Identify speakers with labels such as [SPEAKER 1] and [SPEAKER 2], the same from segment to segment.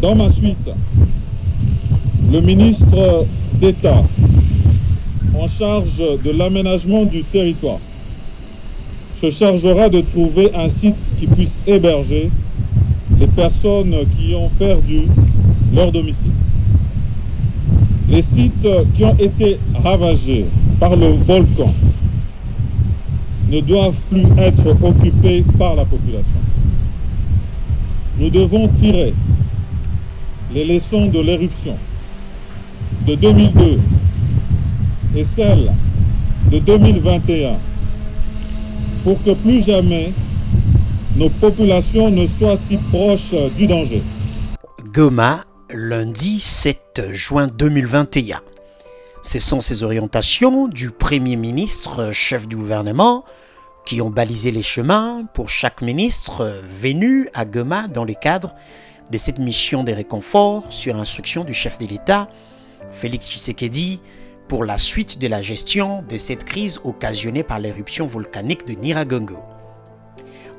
[SPEAKER 1] Dans ma suite, le ministre d'État en charge de l'aménagement du territoire se chargera de trouver un site qui puisse héberger les personnes qui ont perdu leur domicile. Les sites qui ont été ravagés par le volcan ne doivent plus être occupés par la population. Nous devons tirer les leçons de l'éruption de 2002 et celle de 2021 pour que plus jamais nos populations ne soient si proches du danger.
[SPEAKER 2] Goma, lundi 7 juin 2021. Ce sont ces orientations du Premier ministre, chef du gouvernement, qui ont balisé les chemins pour chaque ministre venu à Goma dans le cadre de cette mission de réconfort sur instruction du chef de l'État, Félix Tshisekedi, pour la suite de la gestion de cette crise occasionnée par l'éruption volcanique de Nyiragongo.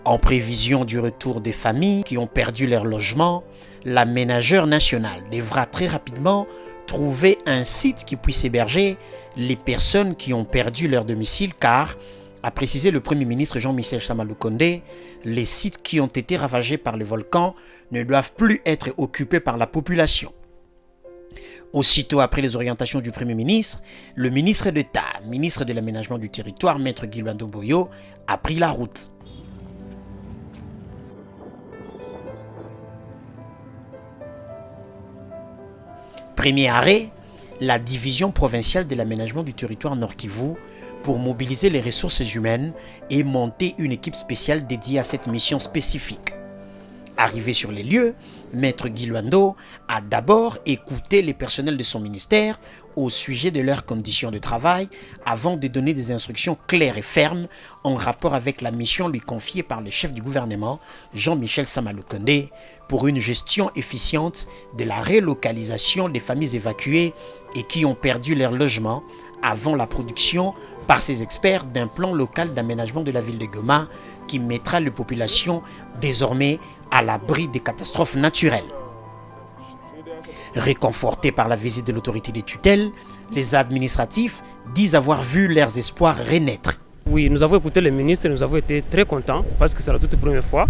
[SPEAKER 2] En prévision du retour des familles qui ont perdu leur logement, l'aménageur national devra très rapidement trouver un site qui puisse héberger les personnes qui ont perdu leur domicile car, a précisé le Premier ministre Jean-Michel Sama Lukonde, les sites qui ont été ravagés par le volcan ne doivent plus être occupés par la population. Aussitôt après les orientations du Premier ministre, le ministre d'État, ministre de l'Aménagement du Territoire, Maître Guilbert Domboyo, a pris la route. Premier arrêt, la division provinciale de l'aménagement du territoire Nord Kivu pour mobiliser les ressources humaines et monter une équipe spéciale dédiée à cette mission spécifique. Arrivé sur les lieux, Maître Guilwando a d'abord écouté les personnels de son ministère au sujet de leurs conditions de travail avant de donner des instructions claires et fermes en rapport avec la mission lui confiée par le chef du gouvernement, Jean-Michel Sama Lukonde, pour une gestion efficiente de la relocalisation des familles évacuées et qui ont perdu leur logement avant la production par ses experts d'un plan local d'aménagement de la ville de Goma qui mettra les populations désormais à l'abri des catastrophes naturelles. Réconfortés par la visite de l'autorité des tutelles, les administratifs disent avoir vu leurs espoirs renaître.
[SPEAKER 3] Oui, nous avons écouté le ministre et nous avons été très contents parce que c'est la toute première fois.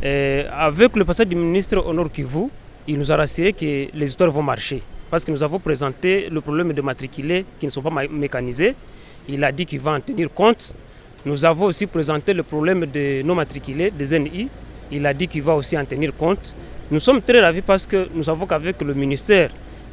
[SPEAKER 3] Et avec le passage du ministre au Nord Kivu, il nous a rassuré que les histoires vont marcher. Parce que nous avons présenté le problème de matriculés qui ne sont pas mécanisés. Il a dit qu'il va en tenir compte. Nous avons aussi présenté le problème de non matriculés, des NI. Il a dit qu'il va aussi en tenir compte. Nous sommes très ravis parce que nous savons qu'avec le ministère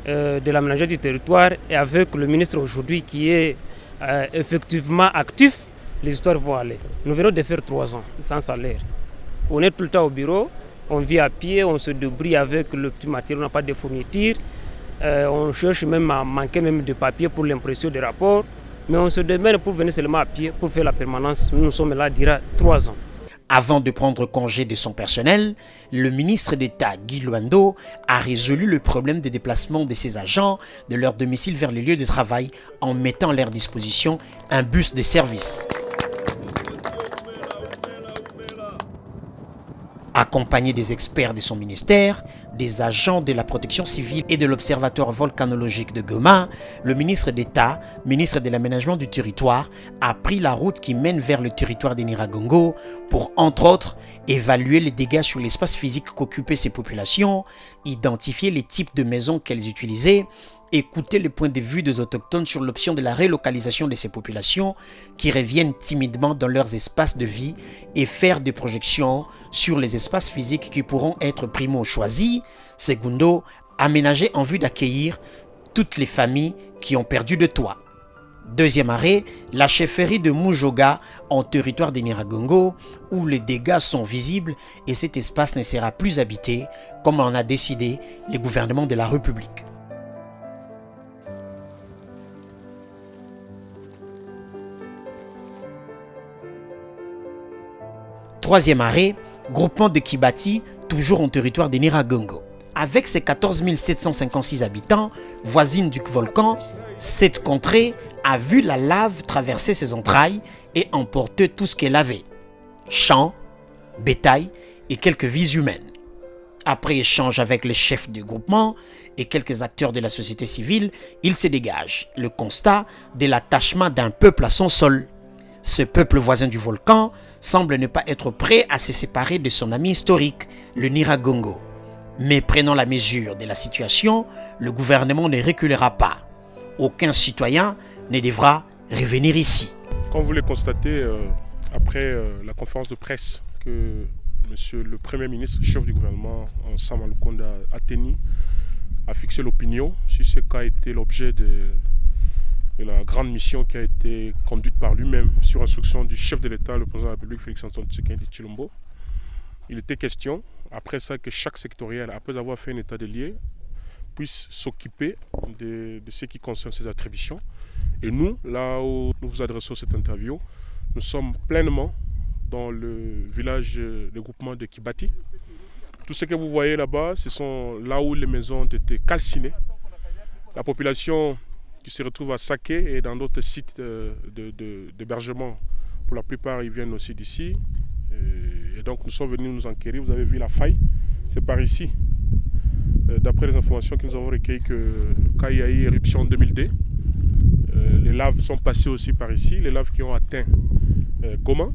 [SPEAKER 3] de l'aménagement du territoire et avec le ministre aujourd'hui qui est effectivement actif, les histoires vont aller. Nous venons de faire 3 ans sans salaire. On est tout le temps au bureau, on vit à pied, on se débrouille avec le petit matériel, on n'a pas de fourniture. On cherche même à manquer même de papier pour l'impression des rapports. Mais on se demande pour venir seulement à pied, pour faire la permanence. Nous sommes là, dira 3 ans.
[SPEAKER 2] Avant de prendre congé de son personnel, le ministre d'État Guy Luando a résolu le problème des déplacements de ses agents de leur domicile vers les lieux de travail en mettant à leur disposition un bus de service. Accompagné des experts de son ministère, des agents de la protection civile et de l'Observatoire volcanologique de Goma, le ministre d'État, ministre de l'Aménagement du Territoire, a pris la route qui mène vers le territoire de Nyiragongo pour, entre autres, évaluer les dégâts sur l'espace physique qu'occupaient ces populations, identifier les types de maisons qu'elles utilisaient, écouter les points de vue des autochtones sur l'option de la relocalisation de ces populations qui reviennent timidement dans leurs espaces de vie et faire des projections sur les espaces physiques qui pourront être primo choisis, secondo aménagés en vue d'accueillir toutes les familles qui ont perdu de toit. Deuxième arrêt, la chefferie de Mujoga en territoire de Nyiragongo où les dégâts sont visibles et cet espace ne sera plus habité comme en a décidé le gouvernement de la République. Troisième arrêt, groupement de Kibati, toujours en territoire de Nyiragongo. Avec ses 14 756 habitants, voisine du volcan, cette contrée a vu la lave traverser ses entrailles et emporter tout ce qu'elle avait. Champs, bétail et quelques vies humaines. Après échange avec les chefs du groupement et quelques acteurs de la société civile, il se dégage le constat de l'attachement d'un peuple à son sol. Ce peuple voisin du volcan semble ne pas être prêt à se séparer de son ami historique, le Nyiragongo. Mais prenant la mesure de la situation, le gouvernement ne reculera pas. Aucun citoyen ne devra revenir ici.
[SPEAKER 4] Comme vous le constatez, après la conférence de presse que Monsieur le Premier ministre, chef du gouvernement, Sama Lukonde a tenu, a fixé l'opinion sur ce qu'a été l'objet de la grande mission qui a été conduite par lui-même sur instruction du chef de l'État, le président de la République, Félix-Antoine Tshisekedi Tshilombo. Il était question, après ça, que chaque sectoriel, après avoir fait un état des lieux, puisse s'occuper de ce qui concerne ses attributions. Et nous, là où nous vous adressons cette interview, nous sommes pleinement dans le village de groupement de Kibati. Tout ce que vous voyez là-bas, ce sont là où les maisons ont été calcinées. La population qui se retrouve à Saké et dans d'autres sites d'hébergement, pour la plupart, ils viennent aussi d'ici. Et donc nous sommes venus nous enquérir. Vous avez vu la faille, c'est par ici. D'après les informations que nous avons recueillies, quand il y a eu éruption en 2002, les laves sont passées aussi par ici, les laves qui ont atteint Goma.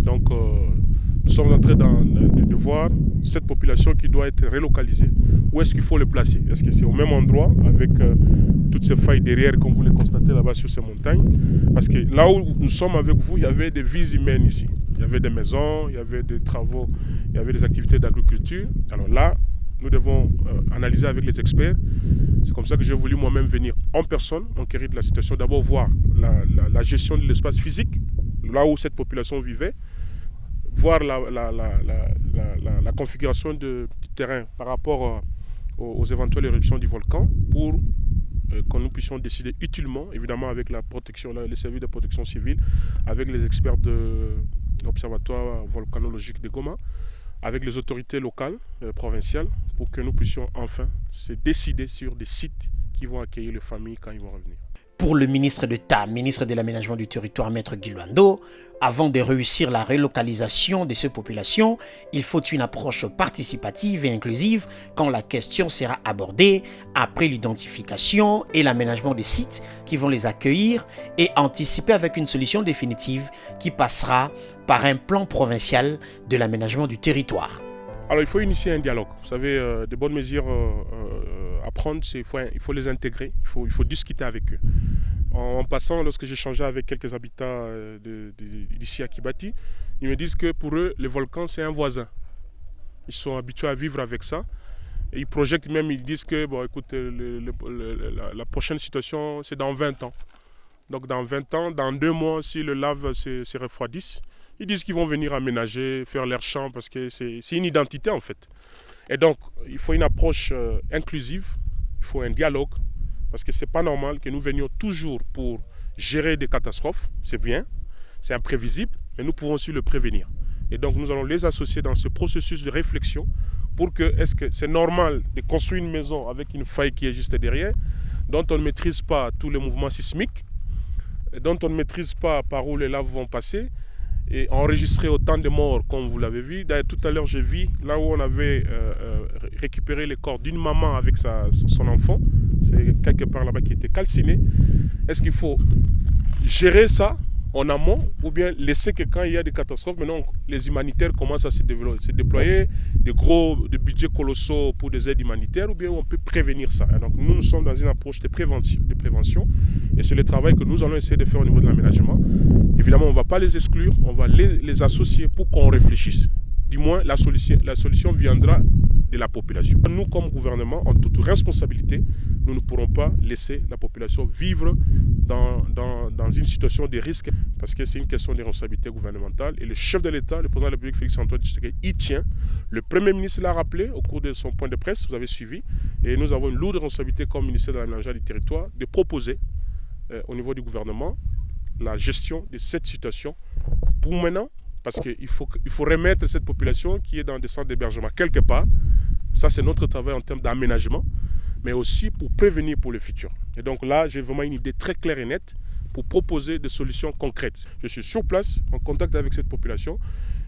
[SPEAKER 4] Donc nous sommes en train de voir cette population qui doit être relocalisée. Où est-ce qu'il faut le placer? Est-ce que c'est au même endroit avec toutes ces failles derrière, comme vous les constatez là-bas sur ces montagnes? Parce que là où nous sommes avec vous, il y avait des vies humaines ici. Il y avait des maisons, il y avait des travaux, il y avait des activités d'agriculture. Alors là, nous devons analyser avec les experts. C'est comme ça que j'ai voulu moi-même venir en personne, enquérir de la situation. D'abord voir la gestion de l'espace physique, là où cette population vivait, voir la configuration du terrain par rapport aux éventuelles éruptions du volcan pour que nous puissions décider utilement, évidemment avec la protection, les services de protection civile, avec les experts de l'Observatoire volcanologique de Goma, avec les autorités locales, provinciales, pour que nous puissions enfin se décider sur des sites qui vont accueillir les familles quand ils vont revenir.
[SPEAKER 2] Pour le ministre d'État, ministre de l'Aménagement du Territoire, Maître Guy Luando, avant de réussir la relocalisation de ces populations, il faut une approche participative et inclusive quand la question sera abordée après l'identification et l'aménagement des sites qui vont les accueillir et anticiper avec une solution définitive qui passera par un plan provincial de l'aménagement du territoire.
[SPEAKER 4] Alors il faut initier un dialogue. Vous savez, de bonnes mesures à prendre, il faut les intégrer, il faut discuter avec eux. En passant, lorsque j'ai échangé avec quelques habitants d'ici à Kibati, ils me disent que pour eux, le volcan, c'est un voisin. Ils sont habitués à vivre avec ça. Et ils projettent même, ils disent que bon, écoute, la prochaine situation, c'est dans 20 ans. Donc dans 20 ans, dans 2 mois, si le lave se refroidisse, ils disent qu'ils vont venir aménager, faire leurs champs, parce que c'est une identité en fait. Et donc, il faut une approche inclusive, il faut un dialogue, parce que ce n'est pas normal que nous venions toujours pour gérer des catastrophes. C'est bien, c'est imprévisible, mais nous pouvons aussi le prévenir. Et donc, nous allons les associer dans ce processus de réflexion pour que, est-ce que c'est normal de construire une maison avec une faille qui est juste derrière, dont on ne maîtrise pas tous les mouvements sismiques, dont on ne maîtrise pas par où les laves vont passer, et enregistrer autant de morts comme vous l'avez vu. D'ailleurs, tout à l'heure, j'ai vu là où on avait récupéré le corps d'une maman avec son enfant. C'est quelque part là-bas qui était calciné. Est-ce qu'il faut gérer ça en amont ou bien laisser que quand il y a des catastrophes, maintenant les humanitaires commencent à se déployer, des budgets colossaux pour des aides humanitaires, ou bien on peut prévenir ça. Et donc nous sommes dans une approche de prévention et c'est le travail que nous allons essayer de faire au niveau de l'aménagement. Évidemment, on ne va pas les exclure, on va les associer pour qu'on réfléchisse. Du moins, la solution viendra de la population. Nous, comme gouvernement, en toute responsabilité, nous ne pourrons pas laisser la population vivre dans une situation de risque, parce que c'est une question de responsabilité gouvernementale. Et le chef de l'État, le président de la République, Félix-Antoine Tshisekedi, y tient. Le Premier ministre l'a rappelé au cours de son point de presse, vous avez suivi. Et nous avons une lourde responsabilité comme ministère de l'Aménagement du Territoire de proposer au niveau du gouvernement la gestion de cette situation pour maintenant, parce qu'il faut remettre cette population qui est dans des centres d'hébergement quelque part. Ça, c'est notre travail en termes d'aménagement, mais aussi pour prévenir pour le futur. Et donc là, j'ai vraiment une idée très claire et nette. pour proposer des solutions concrètes. Je suis sur place, en contact avec cette population,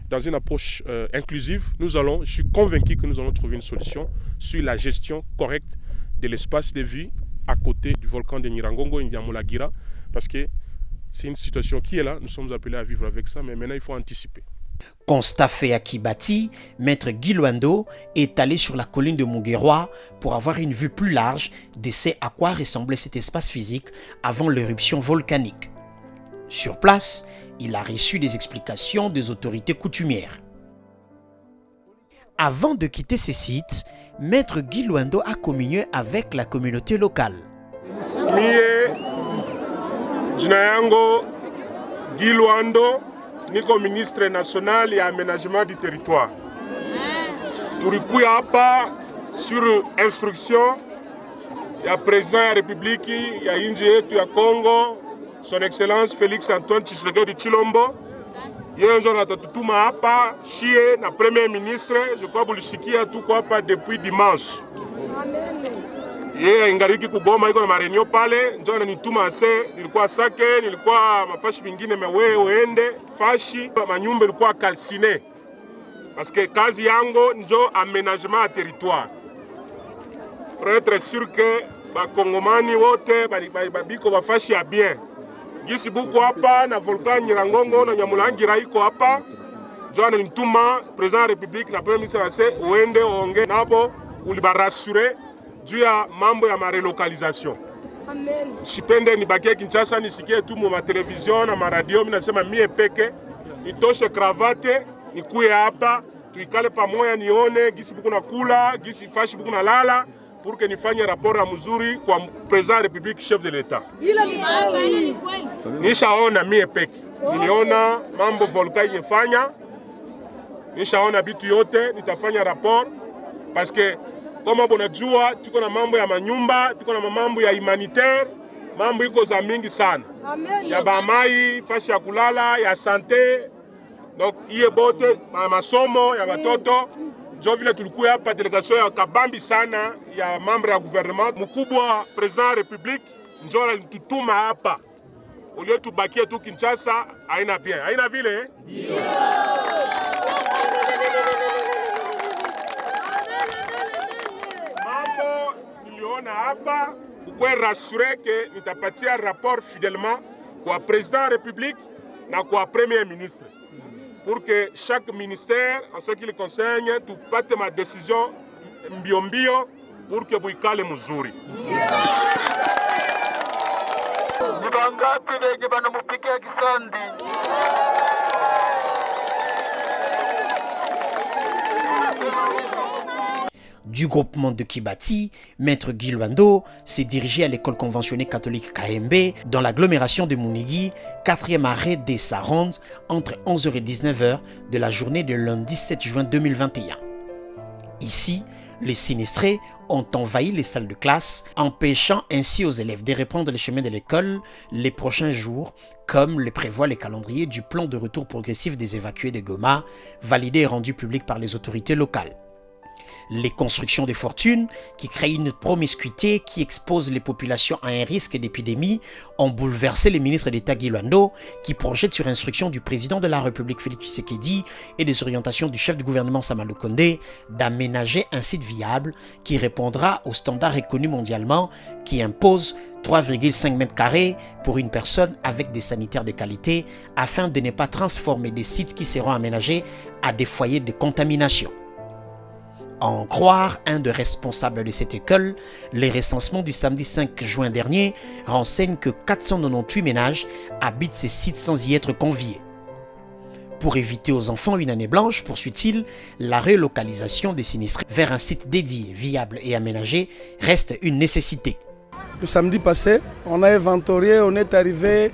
[SPEAKER 4] dans une approche inclusive. Je suis convaincu que nous allons trouver une solution sur la gestion correcte de l'espace de vie à côté du volcan de Nyiragongo et Nyamulagira, parce que c'est une situation qui est là, nous sommes appelés à vivre avec ça, mais maintenant il faut anticiper.
[SPEAKER 2] Constat fait à Kibati, Maître Guy Luando est allé sur la colline de Muguerwa pour avoir une vue plus large de ce à quoi ressemblait cet espace physique avant l'éruption volcanique. Sur place, il a reçu des explications des autorités coutumières. Avant de quitter ces sites, Maître Guy Luando a communié avec la communauté locale.
[SPEAKER 4] Mie, jina yangu Guy Luando, niko ministre national ya aménagement du territoire. Tulikuya hapa sur instruction ya président ya Republiki ya nchi yetu ya Kongo, son excellence Félix Antoine Tshisekedi Tshilombo. Yeye ndio anatutuma hapa shie na premier ministre, je crois bulisikia tuko hapa depuis dimanche. Amen. Yeye ingariki kugoma iko na marenio pale, ndio ananituma ase, nilikuwa Sake, nilikuwa mafashi mingine mewe uende, fashi manyumba ilikuwa calciné. Parce que kazi yango ndio aménagement à territoire. Pour être sûr que bakongomani wote biko bafashi ya bien. Gisi buku hapa na volcan Nyiragongo na Nyamulagira iko hapa. Ndio ananituma president de la République na premier ministre ase uende uonge nabo ulibarasure juu ya mambo ya marelocalisation. Amen. Sipende nibakie Kinshasa nisikie tu mu television na radio, mimi nasema mie peke nitoshe cravate nikuye hapa tuikale pamoja nione gisi buku na kula, gisi fashi buku na lala pour que nifanye rapport ya mzuri kwa president de la République chef de l'État. Nishaona mie peke. Niliona mambo volcan yefanya. Nishaona bitu yote nitafanya rapport parce que kama bonajua tuko na mambo ya manyumba, tuko na mambo ya humanitaire, mambo iko za mingi sana. Amen. Ya bamai, fashi ya kulala, ya santé. Donc iye bote masomo ya watoto. Ndio vile tulikuwa hapa delegation ya kabambi sana ya membre ya gouvernement. Mkubwa president wa Republique ndio alitutuma hapa. Ulio tubakie tu Kinshasa haina bien. Haina vile? Ndio. Mambo niliona hapa ukwe rassurer que nitapatia rapport fidèlement kwa président de la République na kwa premier ministre pour que chaque ministère en ce qui le concerne tupate ma décision mbio pour que buikale mzuri. Nibangapi bege banamupikia kisandi.
[SPEAKER 2] Du groupement de Kibati, Maître Guy Luando s'est dirigé à l'école conventionnée catholique KMB dans l'agglomération de Mounigui, 4e arrêt des Sarondes, entre 11h et 19h de la journée de lundi 7 juin 2021. Ici, les sinistrés ont envahi les salles de classe, empêchant ainsi aux élèves de reprendre les chemins de l'école les prochains jours, comme le prévoit le calendrier du plan de retour progressif des évacués de Goma, validé et rendu public par les autorités locales. Les constructions de fortune qui créent une promiscuité qui expose les populations à un risque d'épidémie ont bouleversé le ministre d'État Guy Luando qui projette sur instruction du président de la République Félix Tshisekedi et des orientations du chef du gouvernement Sama Lukonde d'aménager un site viable qui répondra aux standards reconnus mondialement qui imposent 3,5 mètres carrés pour une personne avec des sanitaires de qualité afin de ne pas transformer des sites qui seront aménagés à des foyers de contamination. À en croire un des responsables de cette école, les recensements du samedi 5 juin dernier renseignent que 498 ménages habitent ces sites sans y être conviés. Pour éviter aux enfants une année blanche, poursuit-il, la relocalisation des sinistrés vers un site dédié, viable et aménagé reste une nécessité.
[SPEAKER 5] Le samedi passé, on a inventorié, on est arrivé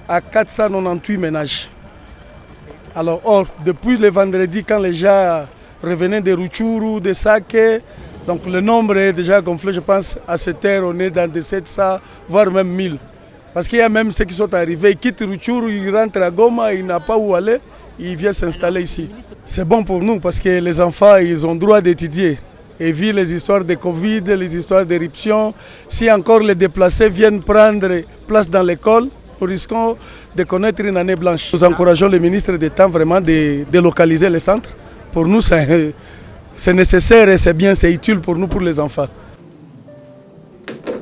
[SPEAKER 5] à 498 ménages. Alors, depuis le vendredi, quand les gens revenaient de Rutshuru, de Sake, donc le nombre est déjà gonflé, je pense, à cette heure, on est dans des 700, voire même 1000. Parce qu'il y a même ceux qui sont arrivés, ils quittent Rutshuru, ils rentrent à Goma, ils n'ont pas où aller, ils viennent s'installer ici. C'est bon pour nous parce que les enfants, ils ont droit d'étudier. Et vu les histoires de Covid, les histoires d'éruption, si encore les déplacés viennent prendre place dans l'école, nous risquons de connaître une année blanche. Nous encourageons le ministre d'État vraiment de délocaliser les centres. Pour nous, c'est nécessaire et c'est bien, c'est utile pour nous, pour les enfants.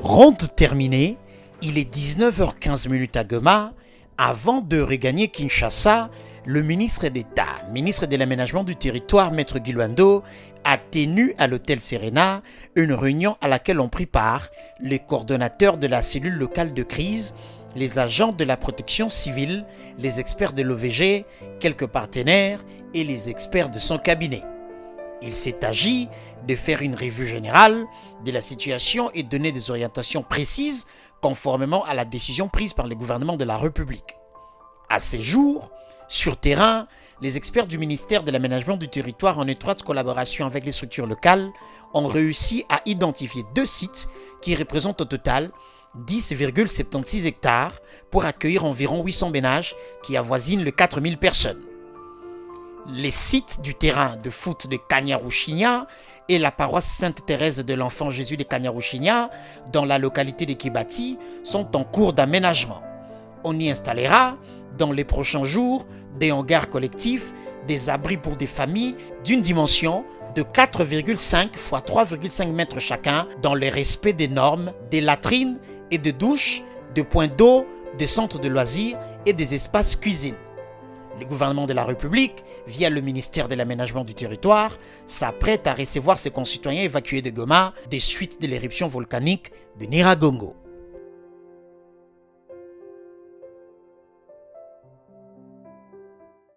[SPEAKER 2] Ronde terminée, il est 19h15 à Goma. Avant de regagner Kinshasa, le ministre d'État, ministre de l'Aménagement du Territoire, Maître Guy Luando, a tenu à l'hôtel Serena une réunion à laquelle ont pris part les coordonnateurs de la cellule locale de crise, les agents de la protection civile, les experts de l'OVG, quelques partenaires et les experts de son cabinet. Il s'est agi de faire une revue générale de la situation et donner des orientations précises conformément à la décision prise par le gouvernement de la République. À ces jours, sur terrain, les experts du ministère de l'Aménagement du Territoire, en étroite collaboration avec les structures locales, ont réussi à identifier 2 sites qui représentent au total 10,76 hectares pour accueillir environ 800 ménages qui avoisinent les 4000 personnes. Les sites du terrain de foot de Kanyaruchinya et la paroisse Sainte-Thérèse de l'Enfant Jésus de Kanyaruchinya, dans la localité de Kibati, sont en cours d'aménagement. On y installera, dans les prochains jours, des hangars collectifs, des abris pour des familles d'une dimension de 4,5 x 3,5 mètres chacun, dans le respect des normes, des latrines et de douches, de points d'eau, des centres de loisirs et des espaces cuisine. Le gouvernement de la République, via le ministère de l'Aménagement du Territoire, s'apprête à recevoir ses concitoyens évacués de Goma des suites de l'éruption volcanique de Nyiragongo.